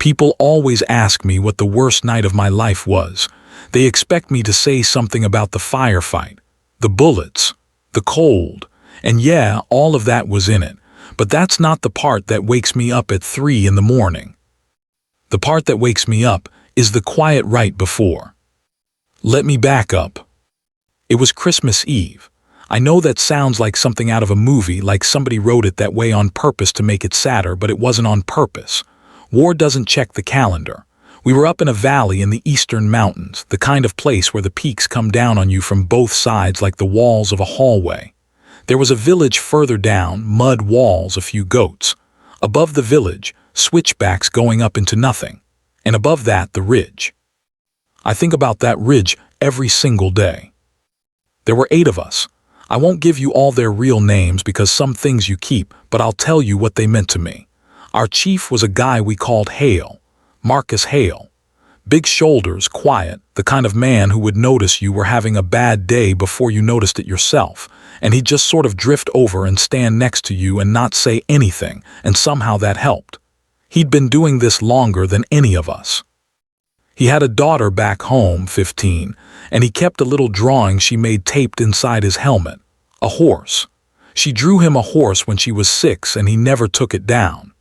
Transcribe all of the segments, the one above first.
People always ask me what the worst night of my life was. They expect me to say something about the firefight, the bullets, the cold, and yeah, all of that was in it. But that's not the part that wakes me up at 3 in the morning. The part that wakes me up is the quiet right before. Let me back up. It was Christmas Eve. I know that sounds like something out of a movie, like somebody wrote it that way on purpose to make it sadder, but it wasn't on purpose. War doesn't check the calendar. We were up in a valley in the eastern mountains, the kind of place where the peaks come down on you from both sides like the walls of a hallway. There was a village further down, mud walls, a few goats. Above the village, switchbacks going up into nothing. And above that, the ridge. I think about that ridge every single day. There were 8 of us. I won't give you all their real names because some things you keep, but I'll tell you what they meant to me. Our chief was a guy we called Hale, Marcus Hale. Big shoulders, quiet, the kind of man who would notice you were having a bad day before you noticed it yourself, and he'd just sort of drift over and stand next to you and not say anything, and somehow that helped. He'd been doing this longer than any of us. He had a daughter back home, 15, and he kept a little drawing she made taped inside his helmet, a horse. She drew him a horse when she was 6 and he never took it down.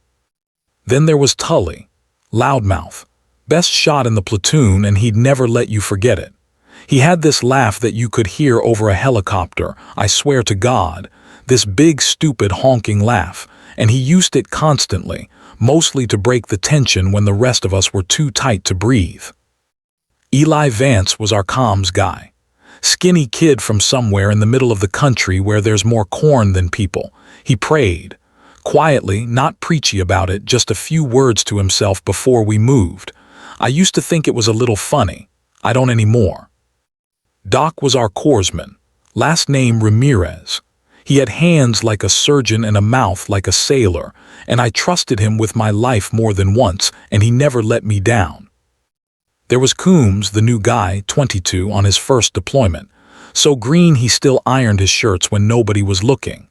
Then there was Tully, loudmouth, best shot in the platoon, and he'd never let you forget it. He had this laugh that you could hear over a helicopter, I swear to God, this big stupid honking laugh, and he used it constantly, mostly to break the tension when the rest of us were too tight to breathe. Eli Vance was our comms guy. Skinny kid from somewhere in the middle of the country where there's more corn than people. He prayed. Quietly, not preachy about it, just a few words to himself before we moved. I used to think it was a little funny. I don't anymore. Doc was our corpsman, last name Ramirez. He had hands like a surgeon and a mouth like a sailor, and I trusted him with my life more than once, and he never let me down. There was Coombs, the new guy, 22, on his first deployment. So green he still ironed his shirts when nobody was looking.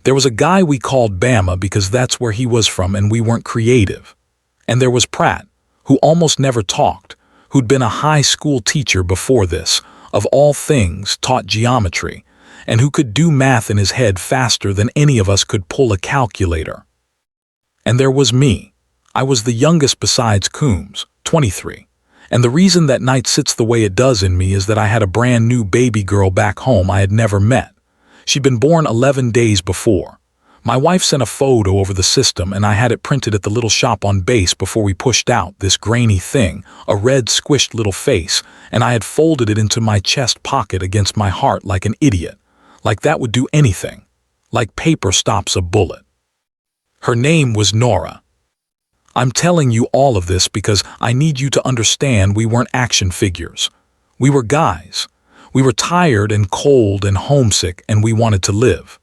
There was a guy we called Bama because that's where he was from and we weren't creative. And there was Pratt, who almost never talked, who'd been a high school teacher before this, of all things taught geometry, and who could do math in his head faster than any of us could pull a calculator. And there was me. I was the youngest besides Coombs, 23. And the reason that night sits the way it does in me is that I had a brand new baby girl back home I had never met. She'd been born 11 days before. My wife sent a photo over the system and I had it printed at the little shop on base before we pushed out, this grainy thing, a red squished little face, and I had folded it into my chest pocket against my heart like an idiot. Like that would do anything. Like paper stops a bullet. Her name was Nora. I'm telling you all of this because I need you to understand we weren't action figures. We were guys. We were tired and cold and homesick and we wanted to live.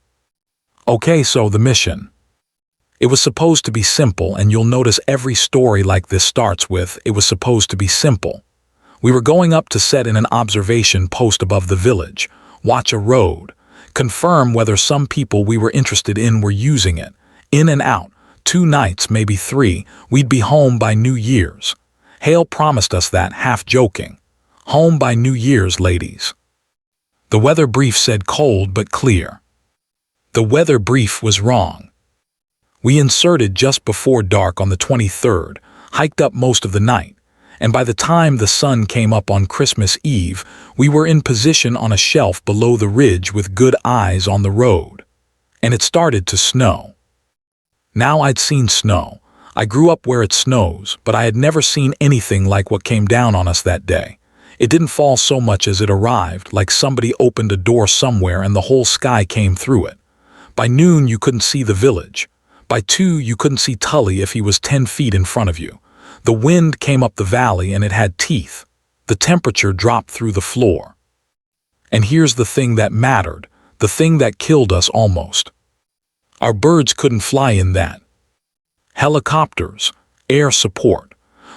Okay, so the mission. It was supposed to be simple, and you'll notice every story like this starts with, it was supposed to be simple. We were going up to set in an observation post above the village, watch a road, confirm whether some people we were interested in were using it, in and out, 2 nights, maybe 3, we'd be home by New Year's. Hale promised us that, half joking. Home by New Year's, ladies. The weather brief said cold but clear. The weather brief was wrong. We inserted just before dark on the 23rd, hiked up most of the night, and by the time the sun came up on Christmas Eve, we were in position on a shelf below the ridge with good eyes on the road. And it started to snow. Now I'd seen snow. I grew up where it snows, but I had never seen anything like what came down on us that day. It didn't fall so much as it arrived, like somebody opened a door somewhere and the whole sky came through it. By noon, you couldn't see the village. By 2, you couldn't see Tully if he was 10 feet in front of you. The wind came up the valley and it had teeth. The temperature dropped through the floor. And here's the thing that mattered, the thing that killed us almost. Our birds couldn't fly in that. Helicopters, air support.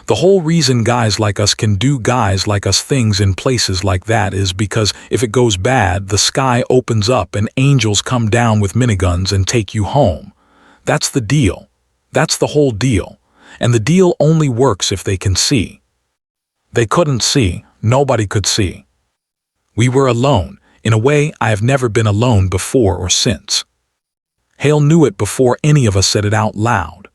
The whole reason guys like us can do guys like us things in places like that is because if it goes bad, the sky opens up and angels come down with miniguns and take you home. That's the deal. That's the whole deal. and the deal only works if they can see. They couldn't see, nobody could see. We were alone, in a way I have never been alone before or since. Hale knew it before any of us said it out loud.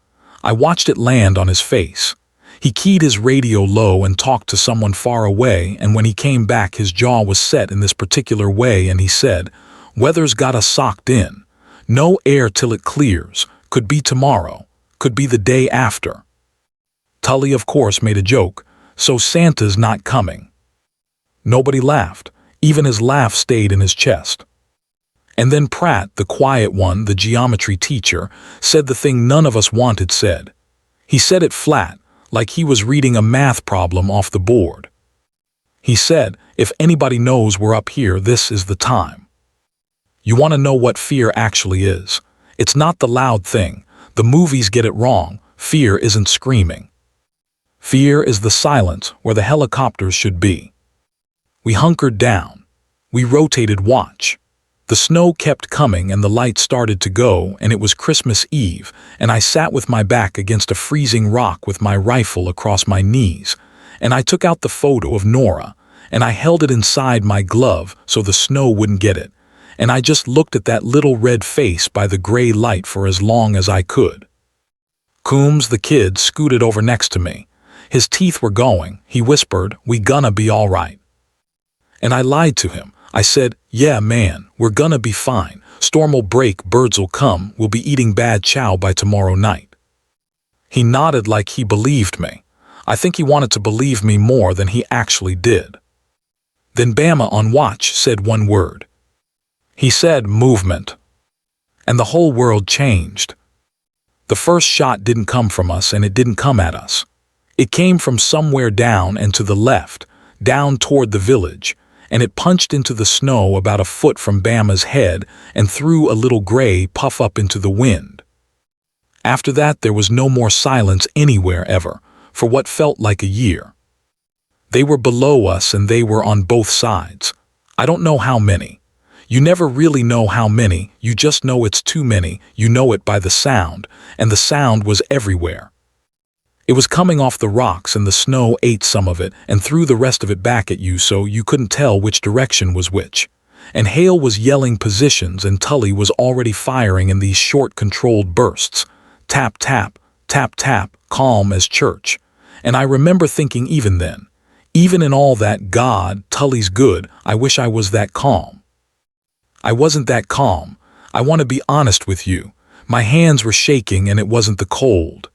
I watched it land on his face. He keyed his radio low and talked to someone far away, and when he came back his jaw was set in this particular way and he said, "Weather's got us socked in. No air till it clears. Could be tomorrow. Could be the day after." Tully, of course, made a joke. "So Santa's not coming." Nobody laughed. Even his laugh stayed in his chest. And then Pratt, the quiet one, the geometry teacher, said the thing none of us wanted said. He said it flat, like he was reading a math problem off the board. He said, "If anybody knows we're up here, this is the time." You want to know what fear actually is? It's not the loud thing. The movies get it wrong. Fear isn't screaming. Fear is the silence where the helicopters should be. We hunkered down. We rotated watch. The snow kept coming and the lights started to go, and it was Christmas Eve, and I sat with my back against a freezing rock with my rifle across my knees, and I took out the photo of Nora, and I held it inside my glove so the snow wouldn't get it, and I just looked at that little red face by the gray light for as long as I could. Coombs, the kid, scooted over next to me. His teeth were going. He whispered, "We gonna be all right." And I lied to him. I said, "Yeah, man, we're gonna be fine. Storm'll break, birds'll come, we'll be eating bad chow by tomorrow night." He nodded like he believed me. I think he wanted to believe me more than he actually did. Then Bama on watch said one word. He said, "Movement." And the whole world changed. The first shot didn't come from us, and it didn't come at us. It came from somewhere down and to the left, down toward the village, and it punched into the snow about a foot from Bama's head and threw a little gray puff up into the wind. After that there was no more silence anywhere ever, for what felt like a year. They were below us and they were on both sides. I don't know how many. You never really know how many, you just know it's too many, you know it by the sound, and the sound was everywhere. It was coming off the rocks and the snow ate some of it and threw the rest of it back at you so you couldn't tell which direction was which. And Hale was yelling positions and Tully was already firing in these short controlled bursts. Tap, tap, tap, tap, calm as church. And I remember thinking even then, even in all that, God, Tully's good, I wish I was that calm. I wasn't that calm. I want to be honest with you. My hands were shaking and it wasn't the cold.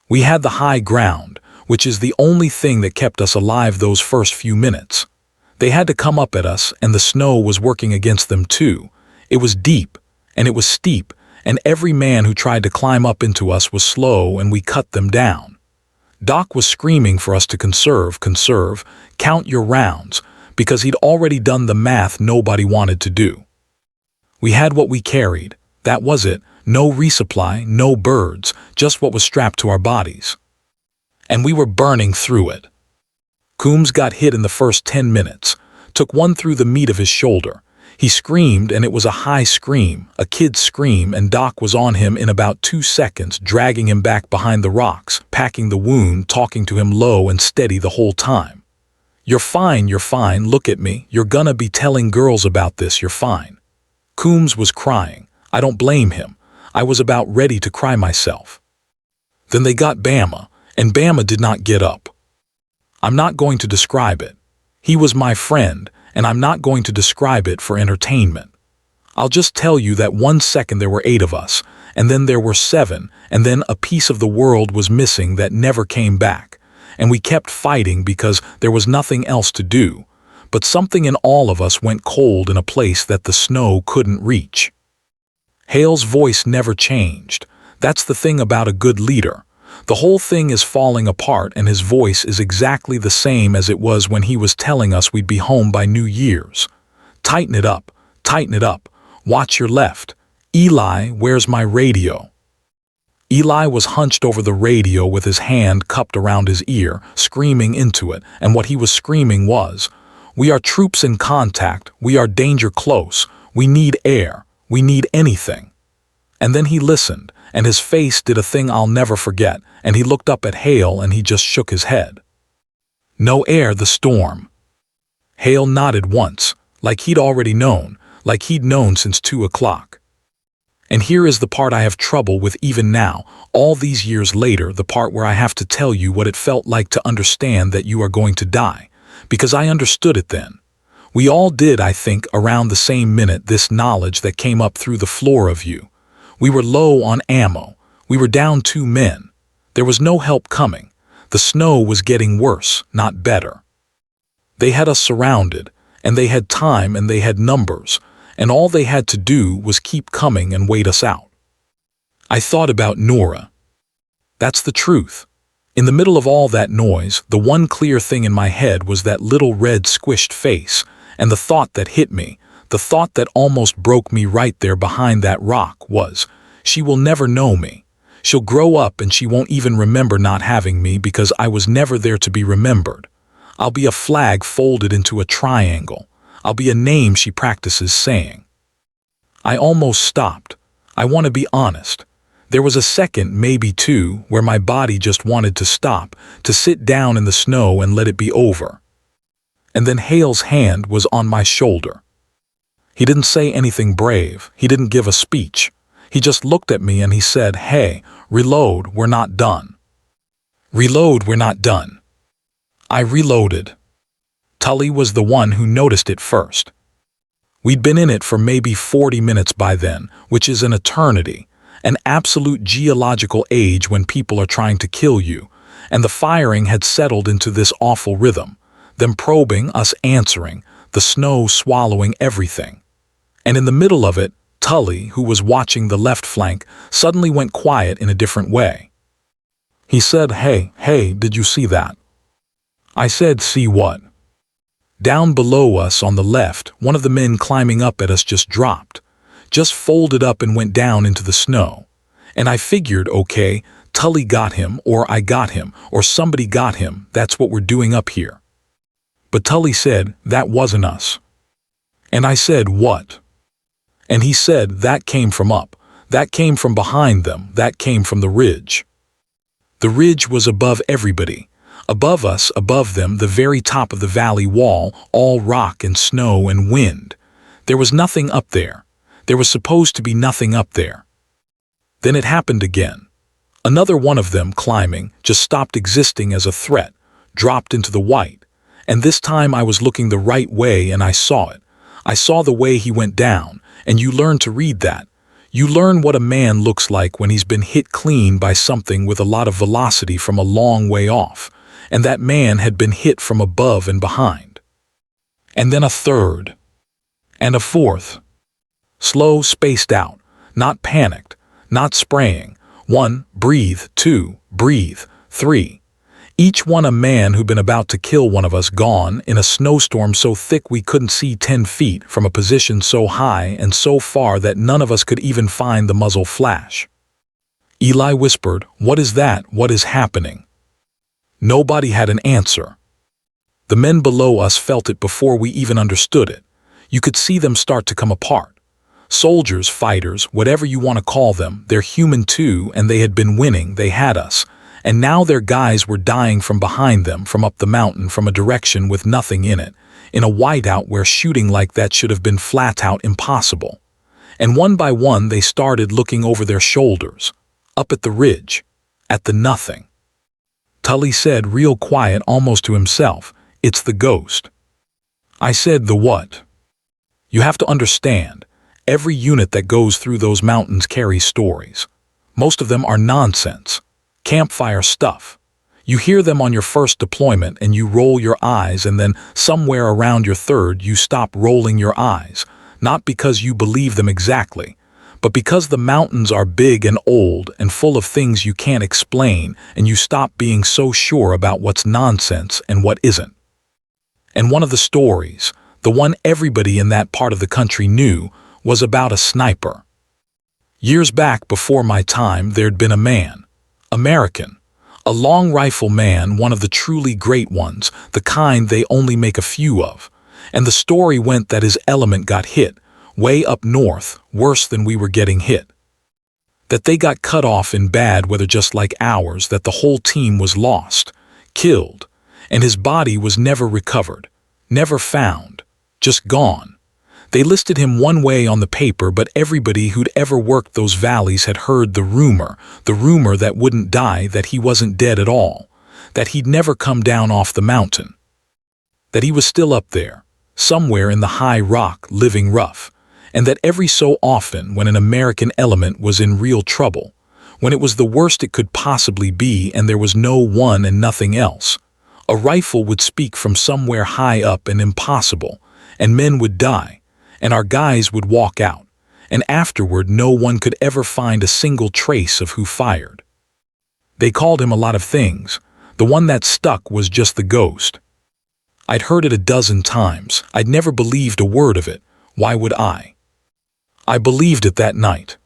We had the high ground, which is the only thing that kept us alive those first few minutes. They had to come up at us, and the snow was working against them too. It was deep, and it was steep, and every man who tried to climb up into us was slow, and we cut them down. Doc was screaming for us to conserve, count your rounds, because he'd already done the math nobody wanted to do. We had what we carried. That was it. No resupply, no birds, just what was strapped to our bodies. And we were burning through it. Coombs got hit in the first 10 minutes, took one through the meat of his shoulder. He screamed, and it was a high scream, a kid's scream, and Doc was on him in about 2 seconds, dragging him back behind the rocks, packing the wound, talking to him low and steady the whole time. You're fine, look at me, you're gonna be telling girls about this, you're fine." Coombs was crying. I don't blame him. I was about ready to cry myself. Then they got Bama, and Bama did not get up. I'm not going to describe it. He was my friend, and I'm not going to describe it for entertainment. I'll just tell you that 1 second there were 8 of us, and then there were 7, and then a piece of the world was missing that never came back, and we kept fighting because there was nothing else to do, but something in all of us went cold in a place that the snow couldn't reach. Hale's voice never changed. That's the thing about a good leader. The whole thing is falling apart and his voice is exactly the same as it was when he was telling us we'd be home by New Year's. Tighten it up, watch your left. Eli, where's my radio? Eli was hunched over the radio with his hand cupped around his ear, screaming into it, and what he was screaming was, "We are troops in contact, we are danger close, we need air. We need anything." And then he listened, and his face did a thing I'll never forget, and he looked up at Hale and he just shook his head. "No air the storm." Hale nodded once, like he'd already known, like he'd known since 2 o'clock. And here is the part I have trouble with even now, all these years later, the part where I have to tell you what it felt like to understand that you are going to die, because I understood it then. We all did, I think, around the same minute, this knowledge that came up through the floor of you. We were low on ammo. We were down 2 men. There was no help coming. The snow was getting worse, not better. They had us surrounded, and they had time and they had numbers, and all they had to do was keep coming and wait us out. I thought about Nora. That's the truth. In the middle of all that noise, the one clear thing in my head was that little red squished face, and the thought that hit me, the thought that almost broke me right there behind that rock was, she will never know me. She'll grow up and she won't even remember not having me because I was never there to be remembered. I'll be a flag folded into a triangle. I'll be a name she practices saying. I almost stopped. I want to be honest. There was a second, maybe 2, where my body just wanted to stop, to sit down in the snow and let it be over. And then Hale's hand was on my shoulder. He didn't say anything brave. He didn't give a speech. He just looked at me and he said, "Hey, reload, we're not done." Reload, we're not done. I reloaded. Tully was the one who noticed it first. We'd been in it for maybe 40 minutes by then, which is an eternity, an absolute geological age when people are trying to kill you, and the firing had settled into this awful rhythm, them probing, us answering, the snow swallowing everything. And in the middle of it, Tully, who was watching the left flank, suddenly went quiet in a different way. He said, hey, did you see that?" I said, "See what?" Down below us on the left, one of the men climbing up at us just dropped, just folded up and went down into the snow. And I figured, okay, Tully got him, or I got him, or somebody got him, that's what we're doing up here. But Tully said, "That wasn't us." And I said, "What?" And he said, "That came from up, that came from behind them, that came from the ridge." The ridge was above everybody. Above us, above them, the very top of the valley wall, all rock and snow and wind. There was nothing up there. There was supposed to be nothing up there. Then it happened again. Another one of them climbing just stopped existing as a threat, dropped into the white. And this time I was looking the right way and I saw it. I saw the way he went down, and you learn to read that. You learn what a man looks like when he's been hit clean by something with a lot of velocity from a long way off. And that man had been hit from above and behind. And then a third. And a fourth. Slow, spaced out, not panicked, not spraying. 1, breathe. 2, breathe. 3. Each one a man who'd been about to kill one of us, gone in a snowstorm so thick we couldn't see 10 feet from a position so high and so far that none of us could even find the muzzle flash. Eli whispered, "What is that? What is happening?" Nobody had an answer. The men below us felt it before we even understood it. You could see them start to come apart. Soldiers, fighters, whatever you want to call them, they're human too, and they had been winning, they had us. And now their guys were dying from behind them, from up the mountain, from a direction with nothing in it, in a whiteout where shooting like that should have been flat out impossible. And one by one they started looking over their shoulders, up at the ridge, at the nothing. Tully said real quiet, almost to himself, "It's the ghost." I said, "The what?" You have to understand, every unit that goes through those mountains carries stories. Most of them are nonsense, campfire stuff. You hear them on your first deployment and you roll your eyes, and then somewhere around your third you stop rolling your eyes, not because you believe them exactly, but because the mountains are big and old and full of things you can't explain, and you stop being so sure about what's nonsense and what isn't. And one of the stories, the one everybody in that part of the country knew, was about a sniper. Years back before my time, there'd been a man, American, a long rifle man, one of the truly great ones, the kind they only make a few of. And the story went that his element got hit, way up north, worse than we were getting hit. That they got cut off in bad weather just like ours, that the whole team was lost, killed, and his body was never recovered, never found, just gone. They listed him one way on the paper, but everybody who'd ever worked those valleys had heard the rumor that wouldn't die, that he wasn't dead at all, that he'd never come down off the mountain, that he was still up there, somewhere in the high rock, living rough, and that every so often, when an American element was in real trouble, when it was the worst it could possibly be and there was no one and nothing else, a rifle would speak from somewhere high up and impossible, and men would die, and our guys would walk out, and afterward no one could ever find a single trace of who fired. They called him a lot of things. The one that stuck was just the ghost. I'd heard it a dozen times. I'd never believed a word of it. Why would I? I believed it that night.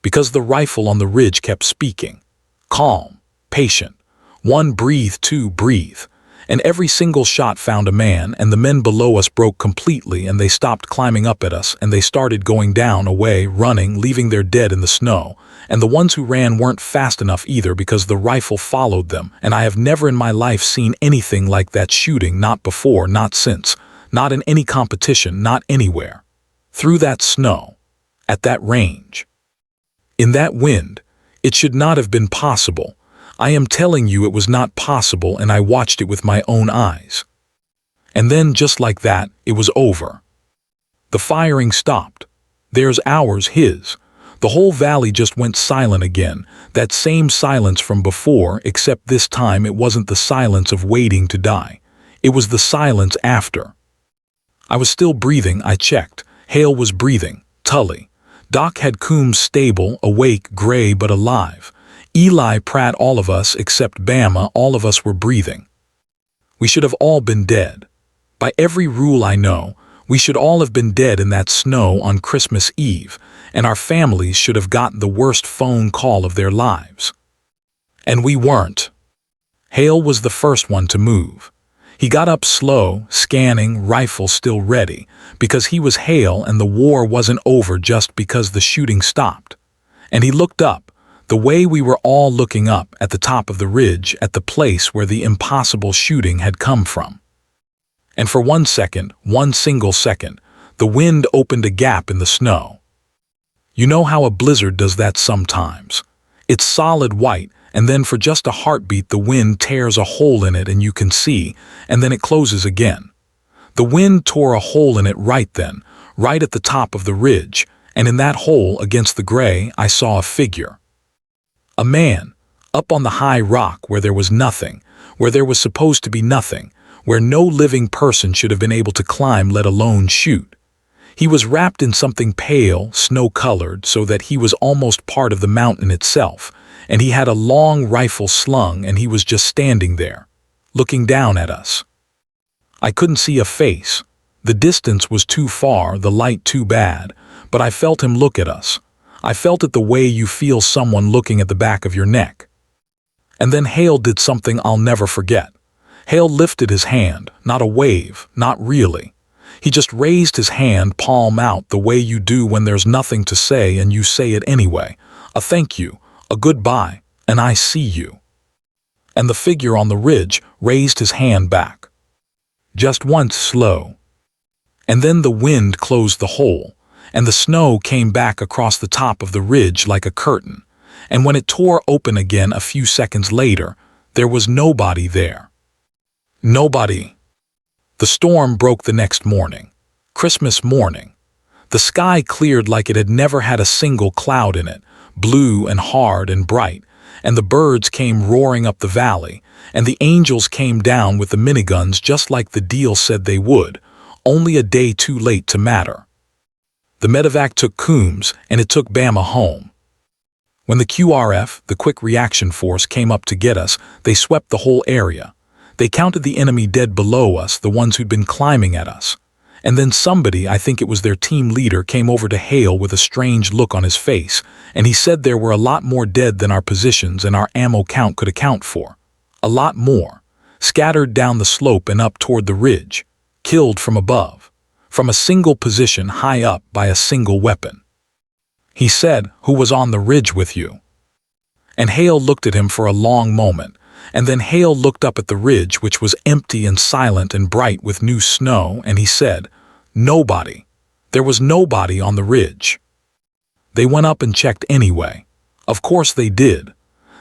Because the rifle on the ridge kept speaking. Calm, patient. One breathe, two breathe. And every single shot found a man, and the men below us broke completely, and they stopped climbing up at us, and they started going down, away, running, leaving their dead in the snow. And the ones who ran weren't fast enough either, because the rifle followed them, and I have never in my life seen anything like that shooting, not before, not since, not in any competition, not anywhere. Through that snow, at that range, in that wind, it should not have been possible. I am telling you it was not possible, and I watched it with my own eyes. And then, just like that, it was over. The firing stopped. Theirs, ours, his. The whole valley just went silent again, that same silence from before, except this time it wasn't the silence of waiting to die. It was the silence after. I was still breathing, I checked. Hale was breathing. Tully. Doc had Coombs stable, awake, gray but alive. Eli, Pratt, all of us except Bama, all of us were breathing. We should have all been dead. By every rule I know, we should all have been dead in that snow on Christmas Eve, and our families should have gotten the worst phone call of their lives. And we weren't. Hale was the first one to move. He got up slow, scanning, rifle still ready, because he was Hale and the war wasn't over just because the shooting stopped. And he looked up, the way we were all looking up at the top of the ridge at the place where the impossible shooting had come from. And for 1 second, one single second, the wind opened a gap in the snow. You know how a blizzard does that sometimes. It's solid white, and then for just a heartbeat the wind tears a hole in it and you can see, and then it closes again. The wind tore a hole in it right then, right at the top of the ridge, and in that hole against the gray I saw a figure. A man, up on the high rock where there was nothing, where there was supposed to be nothing, where no living person should have been able to climb, let alone shoot. He was wrapped in something pale, snow-colored, so that he was almost part of the mountain itself, and he had a long rifle slung, and he was just standing there, looking down at us. I couldn't see a face. The distance was too far, the light too bad, but I felt him look at us. I felt it the way you feel someone looking at the back of your neck. And then Hale did something I'll never forget. Hale lifted his hand, not a wave, not really. He just raised his hand, palm out, the way you do when there's nothing to say and you say it anyway. A thank you, a goodbye, and I see you. And the figure on the ridge raised his hand back. Just once, slow. And then the wind closed the hole, and the snow came back across the top of the ridge like a curtain, and when it tore open again a few seconds later, there was nobody there. Nobody. The storm broke the next morning, Christmas morning. The sky cleared like it had never had a single cloud in it, blue and hard and bright, and the birds came roaring up the valley, and the angels came down with the miniguns just like the deal said they would, only a day too late to matter. The medevac took Coombs, and it took Bama home. When the QRF, the Quick Reaction Force, came up to get us, they swept the whole area. They counted the enemy dead below us, the ones who'd been climbing at us. And then somebody, I think it was their team leader, came over to Hale with a strange look on his face, and he said there were a lot more dead than our positions and our ammo count could account for. A lot more. Scattered down the slope and up toward the ridge. Killed from above. From a single position high up by a single weapon. he said, "Who was on the ridge with you?" And Hale looked at him for a long moment, and then Hale looked up at the ridge, which was empty and silent and bright with new snow, and he said, "Nobody. There was nobody on the ridge." They went up and checked anyway. Of course they did.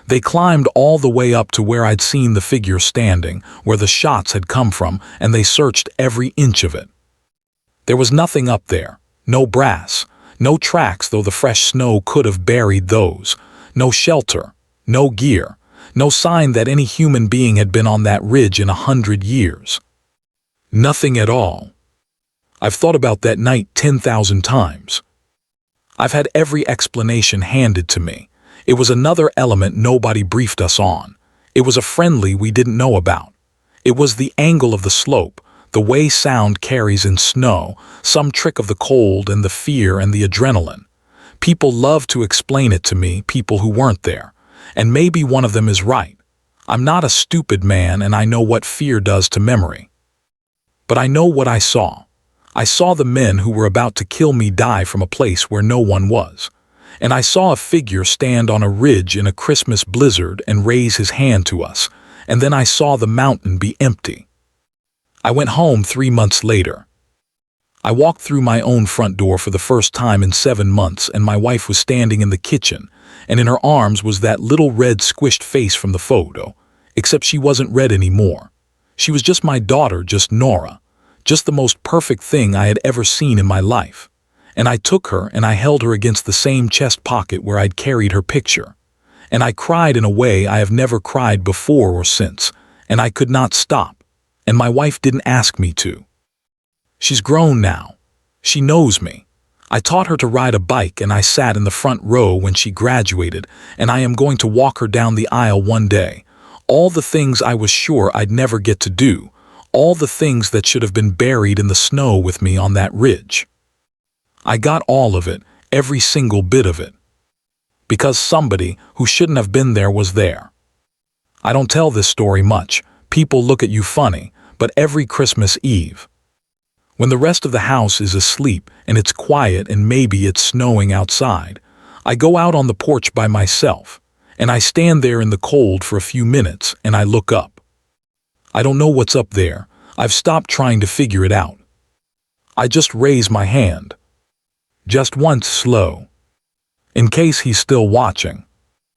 They climbed all the way up to where I'd seen the figure standing, where the shots had come from, and they searched every inch of it. There was nothing up there. No brass. No tracks, though the fresh snow could have buried those. No shelter. No gear. No sign that any human being had been on that ridge in 100 years. Nothing at all. I've thought about that night 10,000 times. I've had every explanation handed to me. It was another element nobody briefed us on. It was a friendly we didn't know about. It was the angle of the slope, the way sound carries in snow, some trick of the cold and the fear and the adrenaline. People love to explain it to me, people who weren't there. And maybe one of them is right. I'm not a stupid man, and I know what fear does to memory. But I know what I saw. I saw the men who were about to kill me die from a place where no one was. And I saw a figure stand on a ridge in a Christmas blizzard and raise his hand to us, and then I saw the mountain be empty. I went home 3 months later. I walked through my own front door for the first time in 7 months, and my wife was standing in the kitchen, and in her arms was that little red squished face from the photo, except she wasn't red anymore. She was just my daughter, just Nora, just the most perfect thing I had ever seen in my life. And I took her and I held her against the same chest pocket where I'd carried her picture. And I cried in a way I have never cried before or since, and I could not stop, and my wife didn't ask me to. She's grown now. She knows me. I taught her to ride a bike, and I sat in the front row when she graduated, and I am going to walk her down the aisle one day. All the things I was sure I'd never get to do, all the things that should have been buried in the snow with me on that ridge. I got all of it, every single bit of it. Because somebody who shouldn't have been there was there. I don't tell this story much. People look at you funny, but every Christmas Eve, when the rest of the house is asleep and it's quiet and maybe it's snowing outside, I go out on the porch by myself, and I stand there in the cold for a few minutes and I look up. I don't know what's up there. I've stopped trying to figure it out. I just raise my hand. Just once slow. In case he's still watching.